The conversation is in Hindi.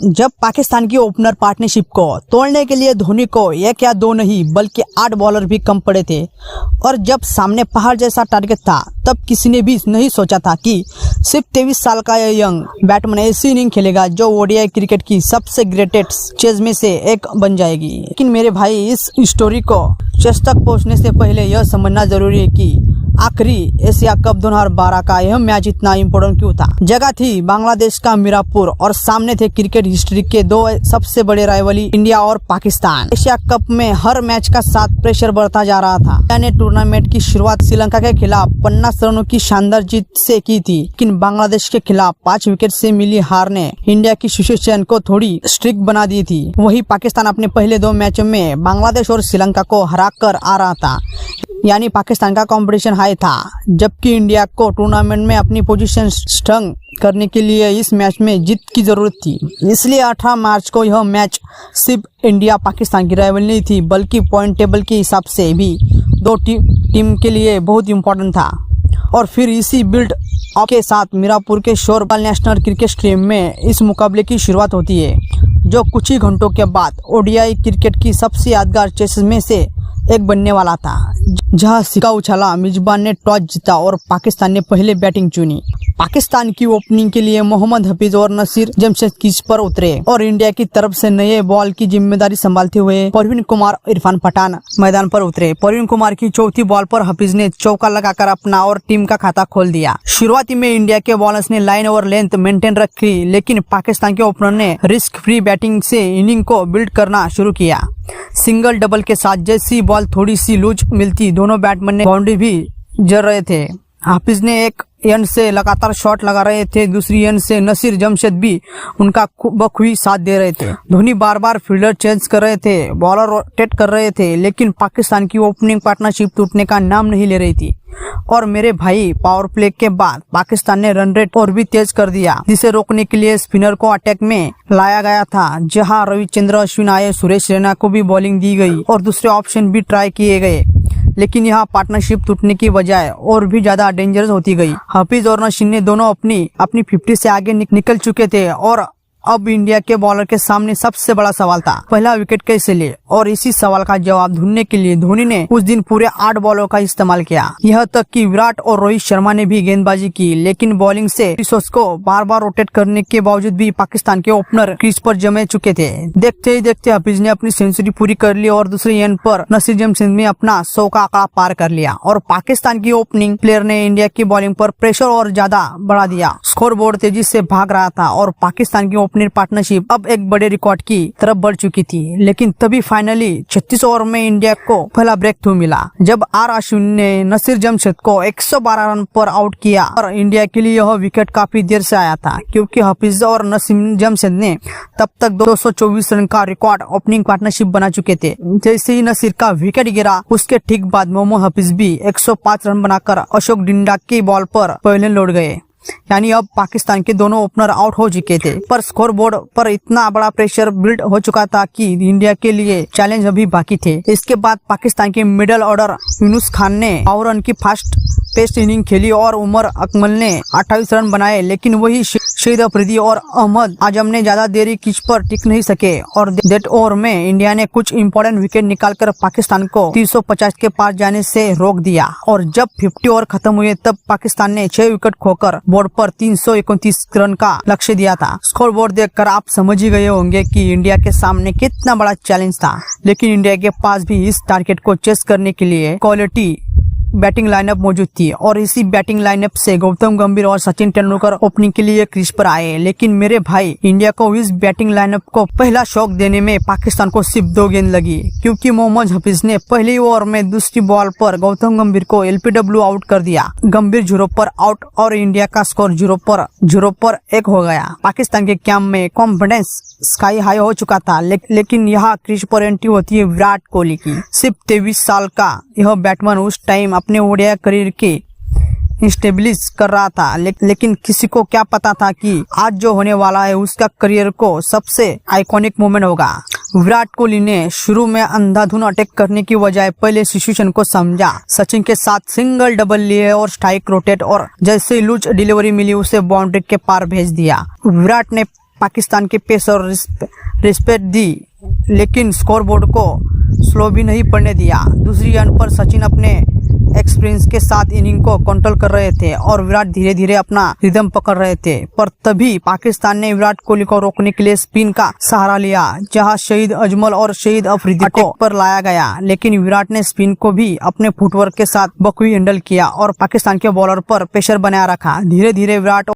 जब पाकिस्तान की ओपनर पार्टनरशिप को तोड़ने के लिए धोनी को एक या दो नहीं बल्कि 8 बॉलर भी कम पड़े थे और जब सामने पहाड़ जैसा टारगेट था तब किसी ने भी नहीं सोचा था कि सिर्फ 23 साल का यह यंग बैट्समैन ऐसी इनिंग खेलेगा जो ओडीआई क्रिकेट की सबसे ग्रेटेस्ट चेज में से एक बन जाएगी। लेकिन मेरे भाई, इस स्टोरी को चेस तक पहुंचने से पहले यह समझना जरूरी है कि आखिरी एशिया कप 2012 का यह मैच इतना इम्पोर्टेंट क्यों था। जगह थी बांग्लादेश का मीरापुर और सामने थे क्रिकेट हिस्ट्री के दो सबसे बड़े राइवली इंडिया और पाकिस्तान। एशिया कप में हर मैच का साथ प्रेशर बढ़ता जा रहा था। इंडिया ने टूर्नामेंट की शुरुआत श्रीलंका के खिलाफ 50 रनों की शानदार जीत से की थी, लेकिन बांग्लादेश के खिलाफ 5 विकेट से मिली हार ने इंडिया की सिचुएशन को थोड़ी स्ट्रिक्ट बना दी थी। वही पाकिस्तान अपने पहले 2 मैचों में बांग्लादेश और श्रीलंका को हरा कर आ रहा था, यानी पाकिस्तान का कंपटीशन हाई था, जबकि इंडिया को टूर्नामेंट में अपनी पोजीशन स्ट्रांग करने के लिए इस मैच में जीत की जरूरत थी। इसलिए 18 मार्च को यह मैच सिर्फ इंडिया पाकिस्तान की राइवल नहीं थी बल्कि पॉइंट टेबल के हिसाब से भी दो टीम के लिए बहुत इम्पोर्टेंट था। और फिर इसी बिल्ड अप के साथ मीरापुर के शोरबाल नेशनल क्रिकेट स्टेडियम में इस मुकाबले की शुरुआत होती है, जो कुछ ही घंटों के बाद ओडीआई क्रिकेट की सबसे यादगार चेसेस में से एक बनने वाला था, जहां सिक्का उछाला, मेजबान ने टॉस जीता और पाकिस्तान ने पहले बैटिंग चुनी। पाकिस्तान की ओपनिंग के लिए मोहम्मद हफीज और नसीर जमशेद क्रीज पर उतरे और इंडिया की तरफ से नए बॉल की जिम्मेदारी संभालते हुए परवीन कुमार, इरफान पठान मैदान पर उतरे। परवीन कुमार की चौथी बॉल पर हफीज ने चौका लगाकर अपना और टीम का खाता खोल दिया। शुरुआती में इंडिया के बॉलर्स ने लाइन और लेंथ मेंटेन रखी, लेकिन पाकिस्तान के ओपनर ने रिस्क फ्री बैटिंग से इनिंग को बिल्ड करना शुरू किया। सिंगल डबल के साथ जैसी बॉल थोड़ी सी लूज मिलती, दोनों बैट्समैन ने बाउंड्री भी जड़ रहे थे। हाफिज ने एक एंड से लगातार शॉट लगा रहे थे, दूसरी एंड से नसीर जमशेद भी उनका बखूबी साथ दे रहे थे। धोनी बार बार फील्डर चेंज कर रहे थे, बॉलर रोटेट कर रहे थे, लेकिन पाकिस्तान की ओपनिंग पार्टनरशिप टूटने का नाम नहीं ले रही थी। और मेरे भाई, पावर प्ले के बाद पाकिस्तान ने रन रेट और भी तेज कर दिया, जिसे रोकने के लिए स्पिनर को अटैक में लाया गया था, जहां रविचंद्र अश्विन आए, सुरेश रैना को भी बॉलिंग दी गई और दूसरे ऑप्शन भी ट्राई किए गए। लेकिन यहाँ पार्टनरशिप टूटने की बजाय और भी ज्यादा डेंजरस होती गई। हफीज और नसीर ने दोनों अपनी 50 से आगे निकल चुके थे और अब इंडिया के बॉलर के सामने सबसे बड़ा सवाल था, पहला विकेट कैसे ले। और इसी सवाल का जवाब ढूंढने के लिए धोनी ने उस दिन पूरे 8 बॉलों का इस्तेमाल किया। यह तक कि विराट और रोहित शर्मा ने भी गेंदबाजी की, लेकिन बॉलिंग से रिसोर्स को बार बार रोटेट करने के बावजूद भी पाकिस्तान के ओपनर क्रीज पर जमे चुके थे। देखते ही देखते हफीज ने अपनी सेंचुरी पूरी कर ली और दूसरी एंड पर नसीर जमशेद ने अपना 100 का आंकड़ा पार कर लिया और पाकिस्तान की ओपनिंग प्लेयर ने इंडिया की बॉलिंग पर प्रेशर और ज्यादा बढ़ा दिया। स्कोर बोर्ड तेजी से भाग रहा था और पाकिस्तान की ओपनिंग पार्टनरशिप अब एक बड़े रिकॉर्ड की तरफ बढ़ चुकी थी। लेकिन तभी फाइनली 36 ओवर में इंडिया को पहला ब्रेक थ्रू मिला, जब आर अश्विन ने नसीर जमशेद को 112 रन पर आउट किया। और इंडिया के लिए यह विकेट काफी देर से आया था, क्योंकि हफीज और नसीर जमशेद ने तब तक 224 रन का रिकॉर्ड ओपनिंग पार्टनरशिप बना चुके थे। जैसे ही नसीर का विकेट गिरा, उसके ठीक बाद मोहम्मद हफीज भी 105 रन बनाकर अशोक डिंडा की बॉल पर पवेलियन लौट गए। यानी अब पाकिस्तान के दोनों ओपनर आउट हो चुके थे, पर स्कोर बोर्ड पर इतना बड़ा प्रेशर बिल्ड हो चुका था कि इंडिया के लिए चैलेंज अभी बाकी थे। इसके बाद पाकिस्तान के मिडिल ऑर्डर यूनुस खान ने 9 रन की फास्ट पेस इनिंग खेली और उमर अकमल ने 28 रन बनाए, लेकिन वही शहीद अफरीदी और अहमद आजम ने ज्यादा देरी पिच पर टिक नहीं सके और डेथ ओवर में इंडिया ने कुछ इंपॉर्टेंट विकेट निकालकर पाकिस्तान को 350 के पार जाने से रोक दिया। और जब 50 ओवर खत्म हुए तब पाकिस्तान ने 6 विकेट खोकर बोर्ड पर 329 रन का लक्ष्य दिया था। स्कोर बोर्ड देखकर आप समझ ही गए होंगे कि इंडिया के सामने कितना बड़ा चैलेंज था, लेकिन इंडिया के पास भी इस टारगेट को चेस करने के लिए क्वालिटी बैटिंग लाइनअप मौजूद थी और इसी बैटिंग लाइनअप से गौतम गंभीर और सचिन तेंदुलकर ओपनिंग के लिए क्रीज पर आए। लेकिन मेरे भाई, इंडिया को इस बैटिंग लाइनअप को पहला शॉक देने में पाकिस्तान को सिर्फ 2 गेंद लगी, क्योंकि मोहम्मद हफीज ने पहली ओवर में दूसरी बॉल पर गौतम गंभीर को एलपीडब्ल्यू आउट कर दिया। गंभीर 0 पर आउट और इंडिया का स्कोर 0 पर 1 हो गया। पाकिस्तान के कैंप में कॉन्फिडेंस स्काई हाई हो चुका था, लेकिन यहाँ क्रीज पर एंट्री होती है विराट कोहली की। सिर्फ 23 साल का यह बैट्समैन उस टाइम अपने ओडीआई करियर के इंस्टेब्लिश कर रहा था, लेकिन किसी को क्या पता था कि आज जो होने वाला है उसका करियर को सबसे आइकॉनिक मोमेंट होगा। विराट कोहली ने शुरू में अंधाधुन अटैक करने की बजाय पहले सिचुएशन को समझा, सचिन के साथ सिंगल डबल लिए और स्ट्राइक रोटेट और जैसे लूज डिलीवरी मिली उसे बाउंड्री के पार भेज दिया। विराट ने पाकिस्तान के पेस और रिस्पेक्ट दी, लेकिन स्कोरबोर्ड को स्लो भी नहीं पड़ने दिया। दूसरी एंड पर सचिन अपने एक्सपीरियंस के साथ इनिंग को कंट्रोल कर रहे थे और विराट धीरे धीरे अपना रिदम पकड़ रहे थे। पर तभी पाकिस्तान ने विराट कोहली को रोकने के लिए स्पिन का सहारा लिया, जहां शहीद अजमल और शहीद अफरीदी को पर लाया गया, लेकिन विराट ने स्पिन को भी अपने फुटवर्क के साथ बखूबी हैंडल किया और पाकिस्तान के बॉलर पर प्रेशर बनाया रखा। धीरे धीरे विराट